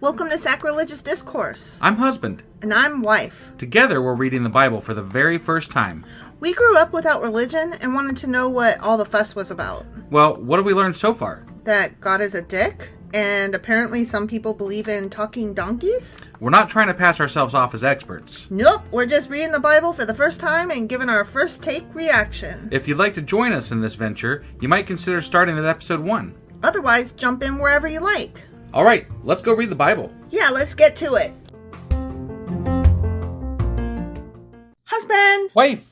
Welcome to Sacrilegious Discourse. I'm husband. And I'm wife. Together, we're reading the Bible for the very first time. We grew up without religion and wanted to know what all the fuss was about. Well, what have we learned so far? That God is a dick, and apparently some people believe in talking donkeys? We're not trying to pass ourselves off as experts. Nope, we're just reading the Bible for the first time and giving our first take reaction. If you'd like to join us in this venture, you might consider starting at episode 1. Otherwise, jump in wherever you like. All right, let's go read the Bible. Yeah, let's get to it. Husband! Wife!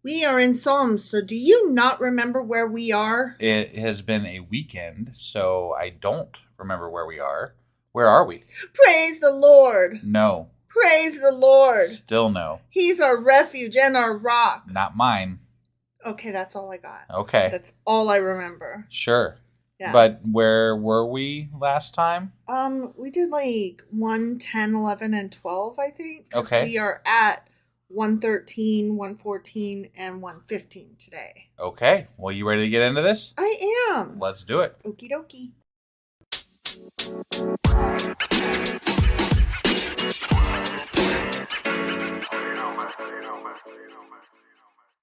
We are in Psalms, so do you not remember where we are? It has been a weekend, so I don't remember where we are. Where are we? Praise the Lord! No. Praise the Lord! Still no. He's our refuge and our rock. Not mine. Okay, that's all I got. Okay. That's all I remember. Sure. Yeah. But where were we last time? We did like 1, 10, 11, and 12, I think. Okay. We are at 113, 114, and 115 today. Okay. Well, you ready to get into this? I am. Let's do it. Okie dokie.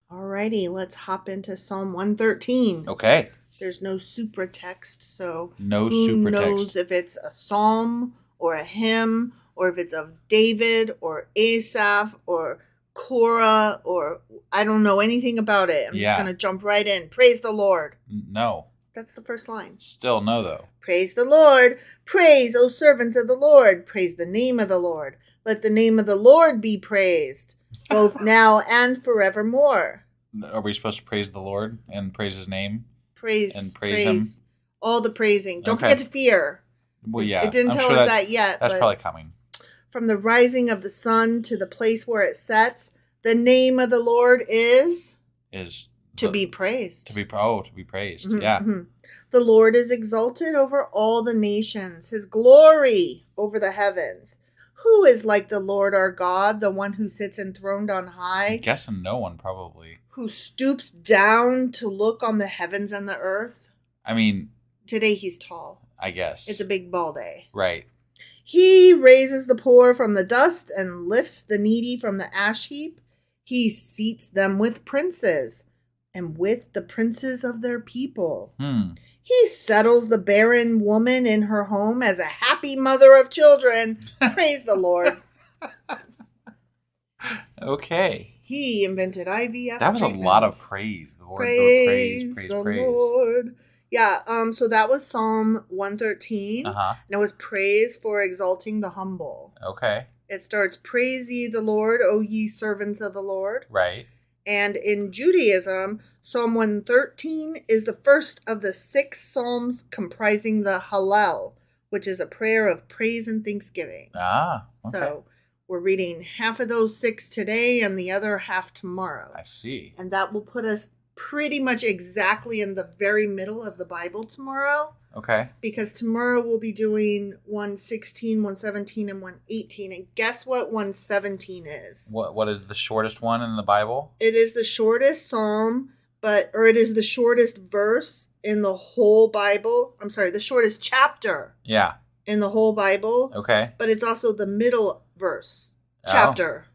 Alrighty, let's hop into Psalm 113. Okay. There's no super text, so No who super knows text. if it's a psalm or a hymn or if it's of David or Asaph or Korah or I don't know anything about it. I'm just going to jump right in. Praise the Lord. No. That's the first line. Still no, though. Praise the Lord. Praise, O servants of the Lord. Praise the name of the Lord. Let the name of the Lord be praised, both now and forevermore. Are we supposed to praise the Lord and praise his name? Praise him? All the praising. Don't Okay. forget to fear. Well, yeah. It didn't I'm tell sure us that yet. That's but probably coming. from the rising of the sun to the place where it sets, the name of the Lord is to be praised. To be praised. Mm-hmm, Yeah. Mm-hmm. The Lord is exalted over all the nations, his glory over the heavens. Who is like the Lord our God, the one who sits enthroned on high? I'm guessing no one, probably. Who stoops down to look on the heavens and the earth? I mean... Today he's tall. I guess. It's a big ball day. Right. He raises the poor from the dust and lifts the needy from the ash heap. He seats them with princes and with the princes of their people. He settles the barren woman in her home as a happy mother of children. Praise the Lord. Okay. He invented IVF. That was treatments. A lot of praise. The word Praise praise. the Lord. Yeah, so that was Psalm 113. Uh-huh. And it was praise for exalting the humble. Okay. It starts, praise ye the Lord, O ye servants of the Lord. Right. And in Judaism, Psalm 113 is the first of the 6 psalms comprising the Hallel, which is a prayer of praise and thanksgiving. Ah, okay. So we're reading half of those 6 today and the other half tomorrow. I see. And that will put us pretty much exactly in the very middle of the Bible tomorrow. Okay. Because tomorrow we'll be doing 116, 117, and 118. And guess what 117 is? What is the shortest one in the Bible? It is the shortest psalm, or it is the shortest verse in the whole Bible. I'm sorry, the shortest chapter. Yeah. In the whole Bible. Okay. But it's also the middle verse. Chapter.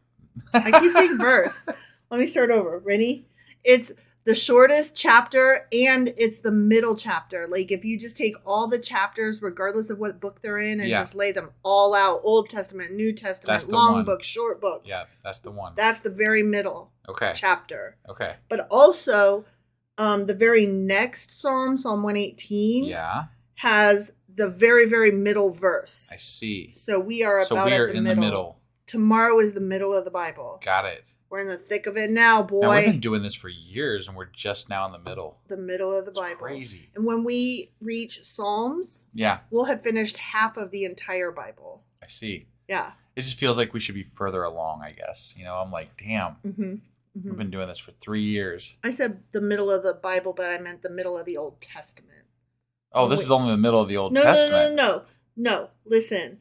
I keep saying verse. Let me start over. Ready? It's the shortest chapter and it's the middle chapter. Like if you just take all the chapters, regardless of what book they're in, and just lay them all out, Old Testament, New Testament, long book, short books. Yeah, that's the one. That's the very middle chapter. Okay. But also, the very next Psalm, Psalm 118, has the very, very middle verse. I see. So we are about in the middle. Tomorrow is the middle of the Bible. Got it. We're in the thick of it now, boy. Now, we've been doing this for years, and we're just now in the middle. The middle of the It's Bible. Crazy. And when we reach Psalms, we'll have finished half of the entire Bible. I see. Yeah. It just feels like we should be further along, I guess. You know, I'm like, damn. Mm-hmm. Mm-hmm. We've been doing this for 3 years. I said the middle of the Bible, but I meant the middle of the Old Testament. Oh, this is only the middle of the Old Testament. No. Listen.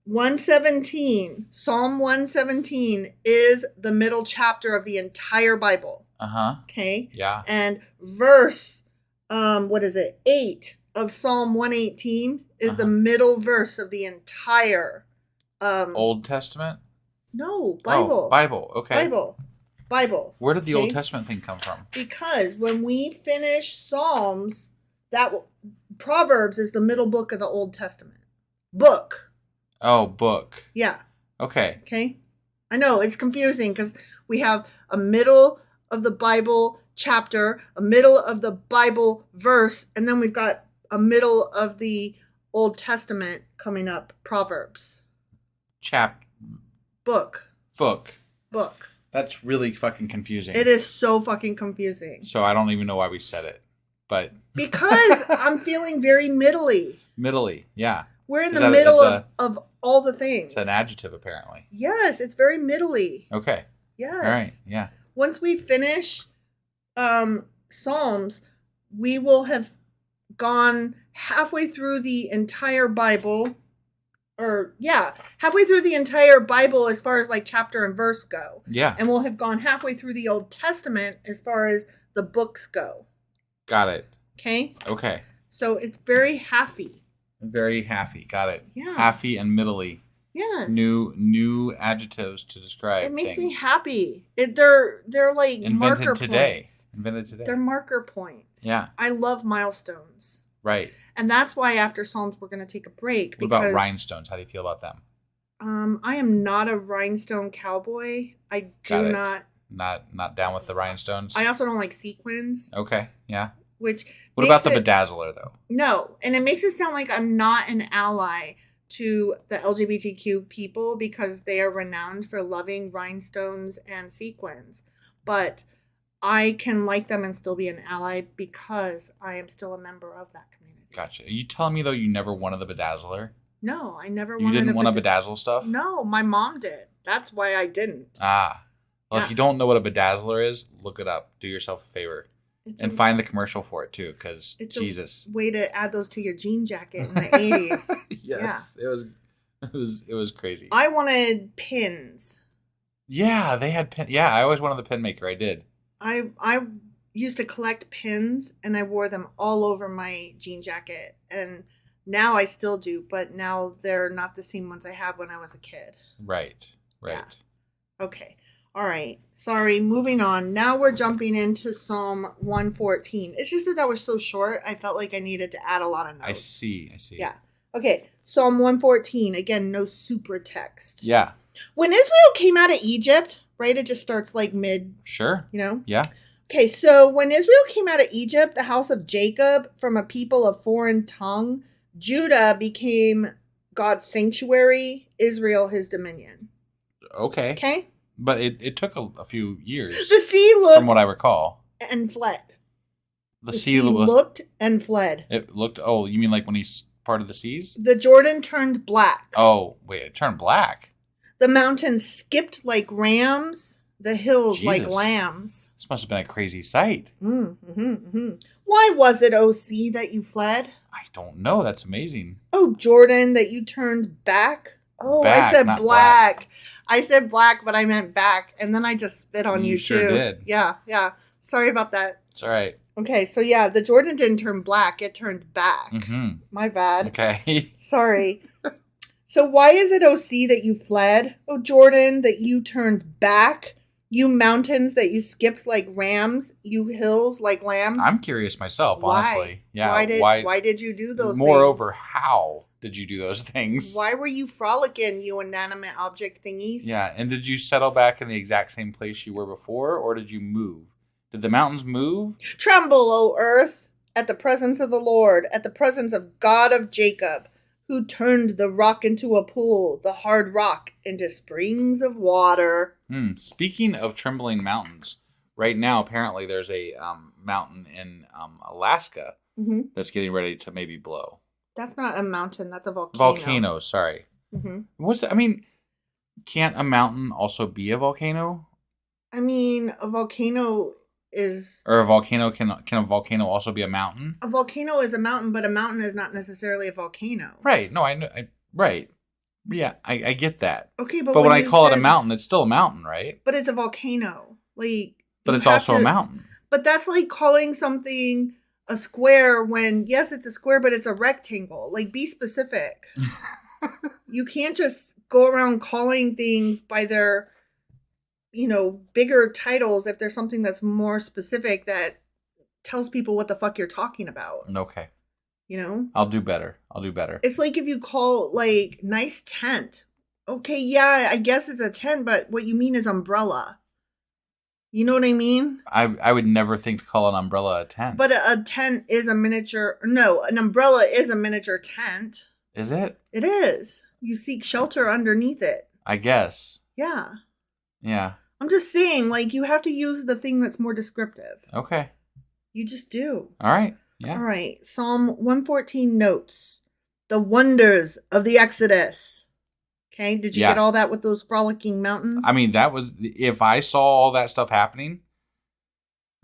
117, Psalm 117 is the middle chapter of the entire Bible. Uh-huh. Okay? Yeah. And verse, 8 of Psalm 118 is the middle verse of the entire Old Testament? No, Bible. Oh, Bible. Okay. Bible. Where did the Old Testament thing come from? Because when we finish Psalms, Proverbs is the middle book of the Old Testament. Book. Oh, book. Yeah. Okay. Okay. I know it's confusing because we have a middle of the Bible chapter, a middle of the Bible verse, and then we've got a middle of the Old Testament coming up, Proverbs. Book. That's really fucking confusing. It is so fucking confusing. So I don't even know why we said it, but because I'm feeling very middly. Middly, yeah. We're in the middle of all the things. It's an adjective, apparently. Yes, it's very middly. Okay. Yes. All right. Yeah. Once we finish Psalms, we will have gone halfway through the entire Bible. Halfway through the entire Bible as far as like chapter and verse go. Yeah. And we'll have gone halfway through the Old Testament as far as the books go. Got it. Okay? Okay. So it's very halfy. Very halfy. Got it. Yeah. Halfy and middly. Yes. New adjectives to describe. It makes things. me happy. They're like Invented marker today. points. Invented today. They're marker points. Yeah. I love milestones. Right. And that's why after Psalms we're going to take a break. What about rhinestones? How do you feel about them? I am not a rhinestone cowboy. I do not down with the rhinestones. I also don't like sequins. Okay. Yeah. What about the bedazzler though? No, and it makes it sound like I'm not an ally to the LGBTQ people because they are renowned for loving rhinestones and sequins. But I can like them and still be an ally because I am still a member of that community. Gotcha. Are you telling me though you never wanted the bedazzler? No, I never wanted. You didn't want to bedazzle stuff? No, my mom did. That's why I didn't. Well, if you don't know what a bedazzler is, look it up. Do yourself a favor. Find the commercial for it too, because Jesus. Way to add those to your jean jacket in the 80s. Yes, yeah. It was crazy. I wanted pins. Yeah, they had pin. Yeah, I always wanted the pin maker. I did. I used to collect pins, and I wore them all over my jean jacket, and now I still do, but now they're not the same ones I had when I was a kid. Right. Yeah. Okay. All right. Sorry. Moving on. Now we're jumping into Psalm 114. It's just that was so short. I felt like I needed to add a lot of notes. I see. Yeah. Okay. Psalm 114. Again, no super text. Yeah. When Israel came out of Egypt, right? It just starts like mid. Sure. You know? Yeah. Okay. So when Israel came out of Egypt, the house of Jacob, from a people of foreign tongue, Judah became God's sanctuary, Israel his dominion. Okay. Okay. But it took a few years. The sea looked, from what I recall, and fled. The sea looked and fled. It looked. Oh, you mean like when he's part of the seas? The Jordan turned black. Oh, wait, it turned black. The mountains skipped like rams. The hills like lambs. This must have been a crazy sight. Why was it, O sea, that you fled? I don't know. That's amazing. Oh, Jordan, that you turned back? Oh, back, I said black. I said black, but I meant back. And then I just spit on you sure too. Did. Yeah. Sorry about that. It's all right. Okay, so yeah, the Jordan didn't turn black. It turned back. Mm-hmm. My bad. Okay. Sorry. So why is it, O sea, that you fled? O Jordan, that you turned back? You mountains that you skipped like rams? You hills like lambs? I'm curious myself, honestly. Yeah. Why did you do those Moreover, things? how did you do those things? Why were you frolicking, you inanimate object thingies? Yeah, and did you settle back in the exact same place you were before, or did you move? Did the mountains move? Tremble, O earth, at the presence of the Lord, at the presence of God of Jacob, who turned the rock into a pool, the hard rock into springs of water. Speaking of trembling mountains, right now apparently there's a mountain in Alaska that's getting ready to maybe blow. That's not a mountain. That's a volcano. Volcano, sorry. What's that? I mean, can't a mountain also be a volcano? I mean, a volcano is... Or a volcano, can a volcano also be a mountain? A volcano is a mountain, but a mountain is not necessarily a volcano. Right. No, I know. Right. Yeah, I get that. Okay, but when I call it a mountain, it's still a mountain, right? But it's a volcano. But it's also a mountain. But that's like calling something a square when, yes, it's a square, but it's a rectangle. Like, be specific. You can't just go around calling things by their, bigger titles if there's something that's more specific that tells people what the fuck you're talking about. Okay. I'll do better. It's like if you call, like, nice tent. Okay, yeah, I guess it's a tent, but what you mean is umbrella. You know what I mean? I would never think to call an umbrella a tent. But a tent is a miniature... No, an umbrella is a miniature tent. Is it? It is. You seek shelter underneath it. I guess. Yeah. Yeah. I'm just saying, like, you have to use the thing that's more descriptive. Okay. You just do. All right. Yeah. All right. Psalm 114 notes. The wonders of the Exodus. Okay, did you get all that with those frolicking mountains? I mean, that was, if I saw all that stuff happening,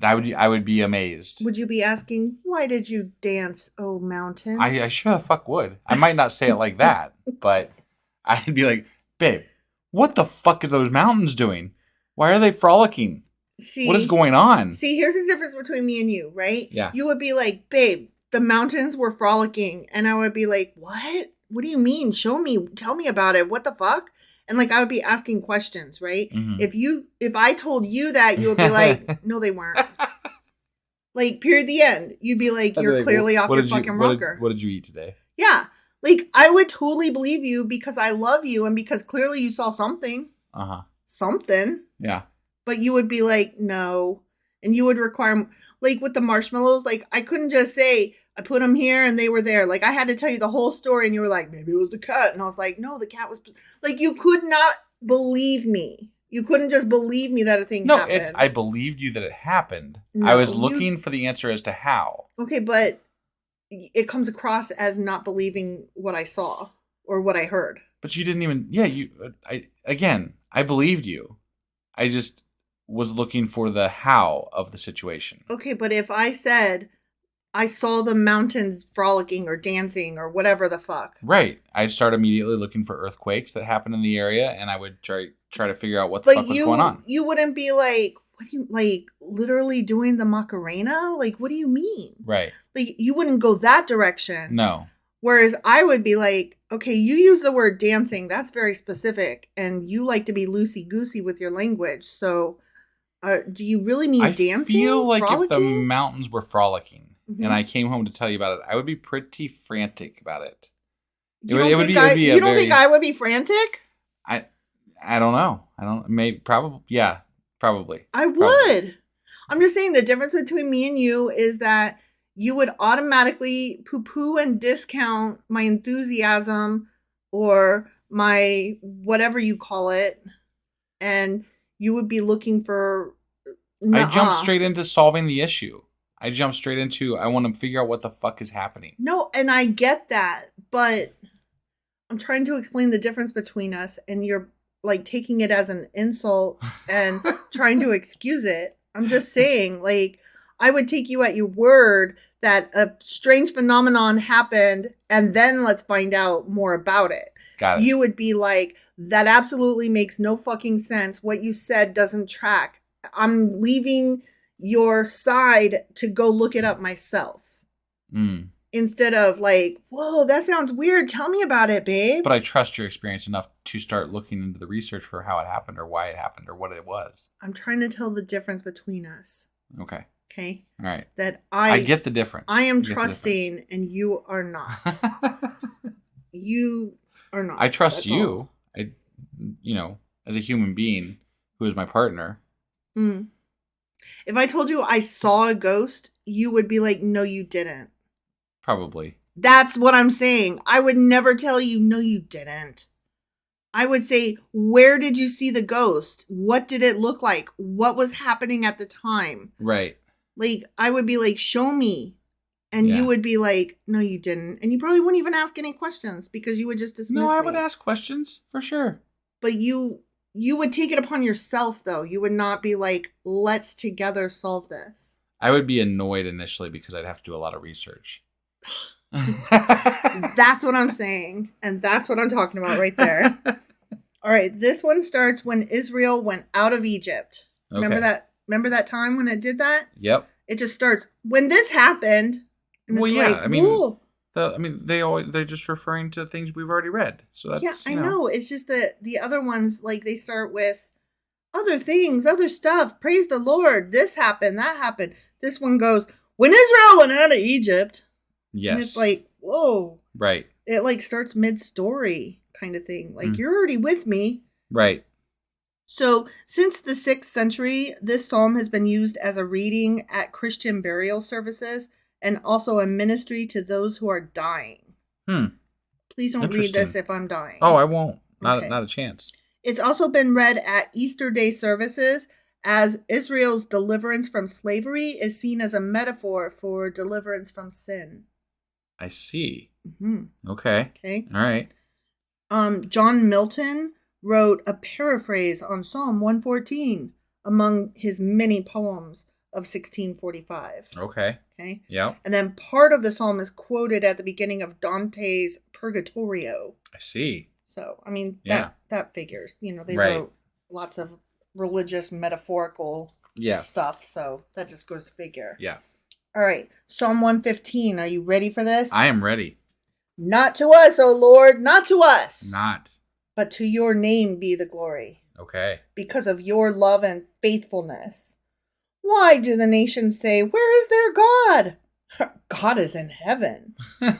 I would be amazed. Would you be asking, why did you dance, oh mountain? I sure the fuck would. I might not say it like that, but I'd be like, babe, what the fuck are those mountains doing? Why are they frolicking? See, what is going on? See, here's the difference between me and you, right? Yeah. You would be like, babe, the mountains were frolicking. And I would be like, what? What do you mean? Show me. Tell me about it. What the fuck? And like, I would be asking questions, right? Mm-hmm. If I told you that, you would be like, no, they weren't. Like, period, the end. You'd be like, you're clearly off your fucking rocker. What did you eat today? Yeah. Like, I would totally believe you because I love you and because clearly you saw something. Uh-huh. Something. Yeah. But you would be like, no. And you would require, like with the marshmallows, like I couldn't just say, I put them here and they were there. Like I had to tell you the whole story and you were like, maybe it was the cat. And I was like, no, the cat was, like, you could not believe me. You couldn't just believe me that a thing happened. No, I believed you that it happened. No, I was looking for the answer as to how. Okay, but it comes across as not believing what I saw or what I heard. But you didn't even, I believed you. I just was looking for the how of the situation. Okay, but if I said I saw the mountains frolicking or dancing or whatever the fuck. Right. I'd start immediately looking for earthquakes that happen in the area and I would try to figure out what the fuck was going on. You wouldn't be like, what do you, like, literally doing the Macarena? Like, what do you mean? Right. Like, you wouldn't go that direction. No. Whereas I would be like, okay, you use the word dancing. That's very specific. And you like to be loosey-goosey with your language. So do you really mean dancing? I feel like frolicking? If the mountains were frolicking and I came home to tell you about it, I would be pretty frantic about it. You don't think I would be frantic? I don't know. Probably. I would. I'm just saying the difference between me and you is that you would automatically poo-poo and discount my enthusiasm or my whatever you call it. And you would be looking for... I jumped straight into solving the issue. I jumped straight into, I want to figure out what the fuck is happening. No, and I get that. But I'm trying to explain the difference between us. And you're like taking it as an insult and trying to excuse it. I'm just saying, like, I would take you at your word that a strange phenomenon happened and then let's find out more about it. Got it. You would be like, that absolutely makes no fucking sense. What you said doesn't track. I'm leaving your side to go look it up myself. Instead of like, whoa, that sounds weird. Tell me about it, babe. But I trust your experience enough to start looking into the research for how it happened or why it happened or what it was. I'm trying to tell the difference between us. Okay. Okay. All right. That I get the difference. I am trusting and you are not. You are not. I trust you. As a human being who is my partner. If I told you I saw a ghost, you would be like, no, you didn't. Probably. That's what I'm saying. I would never tell you, no, you didn't. I would say, where did you see the ghost? What did it look like? What was happening at the time? Right. Like, I would be like, show me. And you would be like, no, you didn't. And you probably wouldn't even ask any questions because you would just dismiss me. No, I would ask questions for sure. But you would take it upon yourself, though. You would not be like, let's together solve this. I would be annoyed initially because I'd have to do a lot of research. That's what I'm saying. And that's what I'm talking about right there. All right. This one starts when Israel went out of Egypt. Okay. Remember that time when it did that? Yep. It just starts, when this happened. And well, it's yeah, like, I mean, whoa. they're just referring to things we've already read. So that's, Yeah, I know. It's just that the other ones, like, they start with other things, other stuff. Praise the Lord. This happened, that happened. This one goes, when Israel went out of Egypt. Yes. And it's like, whoa. Right. It, like, starts mid-story kind of thing. Like, you're already with me. Right. So, since the 6th century, this psalm has been used as a reading at Christian burial services and also a ministry to those who are dying. Please don't read this if I'm dying. Oh, I won't. Okay. Not a chance. It's also been read at Easter Day services, as Israel's deliverance from slavery is seen as a metaphor for deliverance from sin. I see. Mm-hmm. Okay. All right. John Milton wrote a paraphrase on Psalm 114 among his many poems of 1645. Okay. Yep. And then part of the psalm is quoted at the beginning of Dante's Purgatorio. I see. So, I mean, yeah. that figures. You know, they wrote lots of religious, metaphorical stuff. So, that just goes to figure. Yeah. All right. Psalm 115. Are you ready for this? I am ready. Not to us, O Lord, not to us. Not. But to your name be the glory. Okay. Because of your love and faithfulness. Why do the nations say, where is their God? God is in heaven.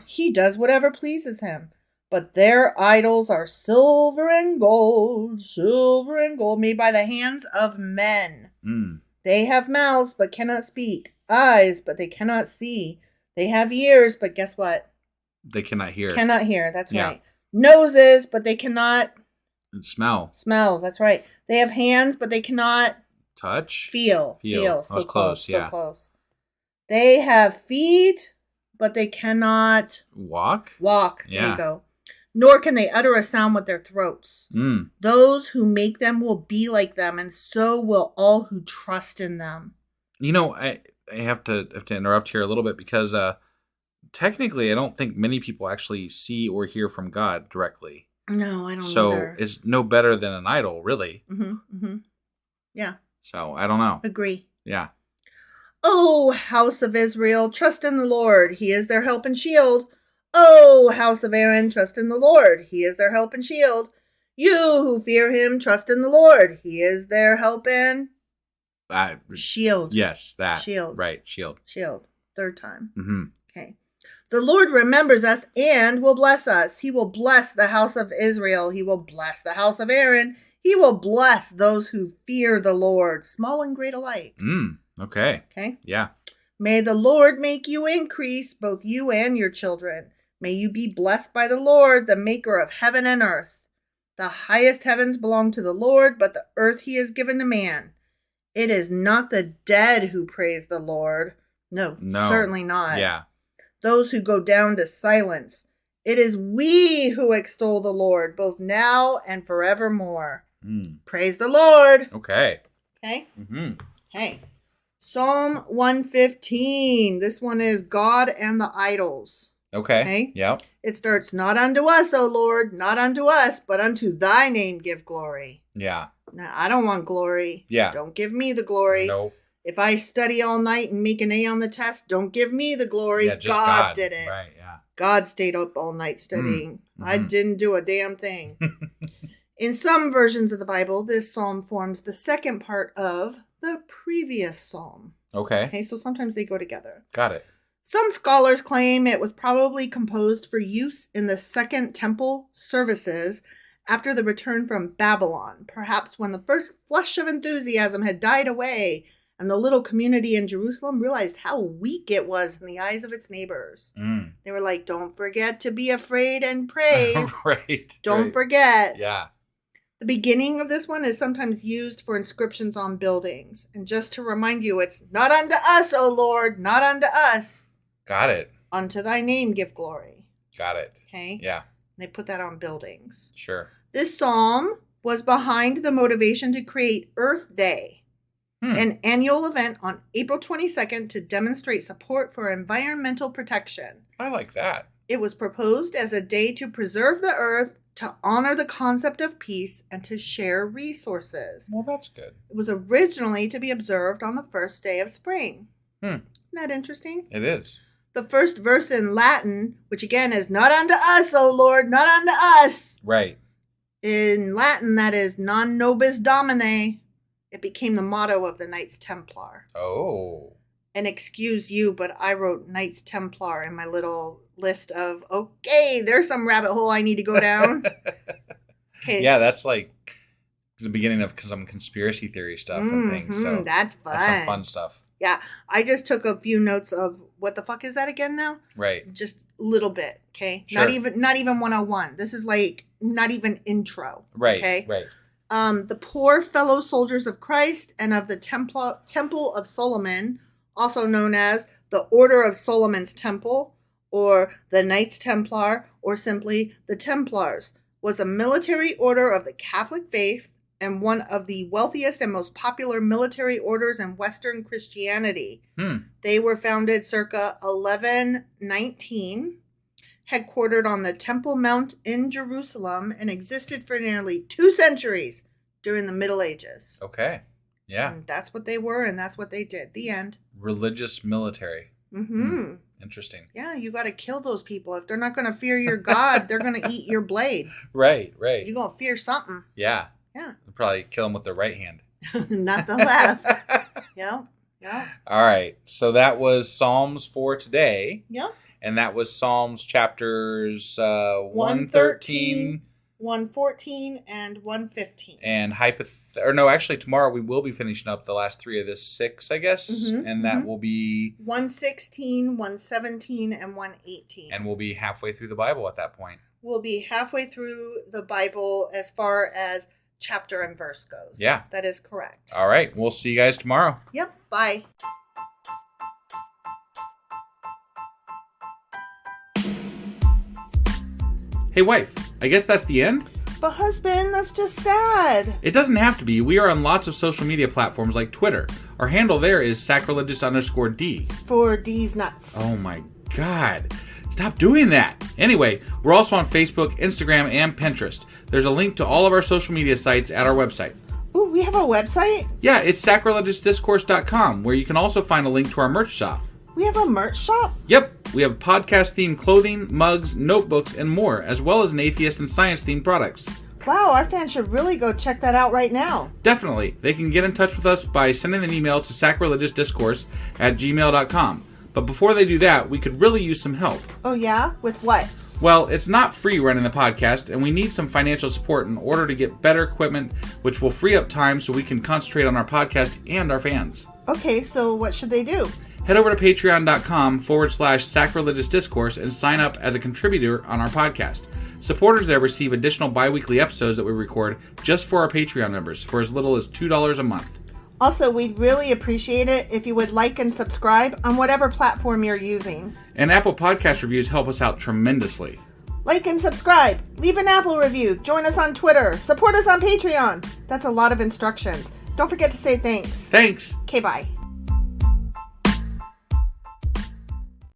He does whatever pleases him. But their idols are silver and gold, made by the hands of men. They have mouths, but cannot speak. Eyes, but they cannot see. They have ears, but guess what? They cannot hear. Cannot hear, that's right. Noses, but they cannot... Smell. That's right. They have hands, but they cannot... Touch? Feel. So close, yeah. So close. They have feet, but they cannot... Walk. There you go. Nor can they utter a sound with their throats. Those who make them will be like them, and so will all who trust in them. You know, I have to interrupt here a little bit because technically I don't think many people actually see or hear from God directly. No, I don't So either. it's no better than an idol, really. Yeah. So I don't know. Agree. Yeah. O house of Israel, trust in the Lord. He is their help and shield. O house of Aaron, trust in the Lord. He is their help and shield. You who fear him, trust in the Lord. He is their help and shield. Yes, that. Shield. Right, shield. Shield. Third time. Okay. The Lord remembers us and will bless us. He will bless the house of Israel. He will bless the house of Aaron. He will bless those who fear the Lord, small and great alike. Okay. Okay? Yeah. May the Lord make you increase, both you and your children. May you be blessed by the Lord, the maker of heaven and earth. The highest heavens belong to the Lord, but the earth he has given to man. It is not the dead who praise the Lord. No, certainly not. Yeah. Those who go down to silence. It is we who extol the Lord, both now and forevermore. Praise the Lord. Okay. Okay? Okay. Psalm 115. This one is God and the idols. Okay. Yep. It starts, not unto us, O Lord, not unto us, but unto thy name give glory. Yeah. Now, I don't want glory. Yeah. Don't give me the glory. Nope. If I study all night and make an A on the test, don't give me the glory. Yeah, just God did it. Right, yeah. God stayed up all night studying. I didn't do a damn thing. In some versions of the Bible, this psalm forms the second part of the previous psalm. Okay, so sometimes they go together. Got it. Some scholars claim it was probably composed for use in the Second Temple services after the return from Babylon, perhaps when the first flush of enthusiasm had died away and the little community in Jerusalem realized how weak it was in the eyes of its neighbors. They were like, don't forget to be afraid and praise. Right. Don't forget. Yeah. The beginning of this one is sometimes used for inscriptions on buildings. And just to remind you, it's not unto us, O Lord, not unto us. Got it. Unto thy name give glory. Got it. Okay? Yeah. They put that on buildings. Sure. This psalm was behind the motivation to create Earth Day, an annual event on April 22nd to demonstrate support for environmental protection. I like that. It was proposed as a day to preserve the earth, to honor the concept of peace, and to share resources. Well, that's good. It was originally to be observed on the first day of spring. Isn't that interesting? It is. The first verse in Latin, which again is not unto us, O Lord, not unto us. Right. In Latin, that is non nobis domine. It became the motto of the Knights Templar. Oh. And excuse you, but I wrote Knights Templar in my little list of, okay, there's some rabbit hole I need to go down. Okay. Yeah, that's like the beginning of some conspiracy theory stuff and things. So that's fun. That's some fun stuff. Yeah, I just took a few notes of what the fuck is that again now? Right. Just a little bit, okay? Sure. Not even 101. This is like not even intro. Right. Okay. Right. The poor fellow soldiers of Christ and of the Temple of Solomon, also known as the Order of Solomon's Temple, or the Knights Templar, or simply the Templars, was a military order of the Catholic faith and one of the wealthiest and most popular military orders in Western Christianity. They were founded circa 1119, headquartered on the Temple Mount in Jerusalem, and existed for nearly 2 centuries during the Middle Ages. Okay. Yeah. And that's what they were, and that's what they did. The end. Religious military. Mm-hmm. Interesting. Yeah, you got to kill those people. If they're not going to fear your God, they're going to eat your blade. Right, right. You're going to fear something. Yeah. Yeah. They'll probably kill them with their right hand. Not the left. Yeah. Yeah. All right. So that was Psalms for today. Yeah. And that was Psalms chapters 113, 114, and 115. And actually tomorrow we will be finishing up the last 3 of this 6, I guess. Mm-hmm, and that will be 116, 117, and 118. And we'll be halfway through the Bible at that point. We'll be halfway through the Bible as far as chapter and verse goes. Yeah. That is correct. All right. We'll see you guys tomorrow. Yep. Bye. Hey, wife. I guess that's the end? But husband, that's just sad. It doesn't have to be. We are on lots of social media platforms like Twitter. Our handle there is sacrilegious_D. For D's nuts. Oh my God. Stop doing that. Anyway, we're also on Facebook, Instagram, and Pinterest. There's a link to all of our social media sites at our website. Ooh, we have a website? Yeah, it's sacrilegiousdiscourse.com, where you can also find a link to our merch shop. We have a merch shop? Yep, we have podcast-themed clothing, mugs, notebooks, and more, as well as an atheist and science-themed products. Wow, our fans should really go check that out right now. Definitely. They can get in touch with us by sending an email to sacrilegiousdiscourse@gmail.com. But before they do that, we could really use some help. Oh yeah? With what? Well, it's not free running the podcast, and we need some financial support in order to get better equipment, which will free up time so we can concentrate on our podcast and our fans. Okay, so what should they do? Head over to patreon.com/sacrilegiousdiscourse and sign up as a contributor on our podcast. Supporters there receive additional bi-weekly episodes that we record just for our Patreon members for as little as $2 a month. Also, we'd really appreciate it if you would like and subscribe on whatever platform you're using. And Apple Podcast reviews help us out tremendously. Like and subscribe. Leave an Apple review. Join us on Twitter. Support us on Patreon. That's a lot of instructions. Don't forget to say thanks. Thanks. Okay, bye.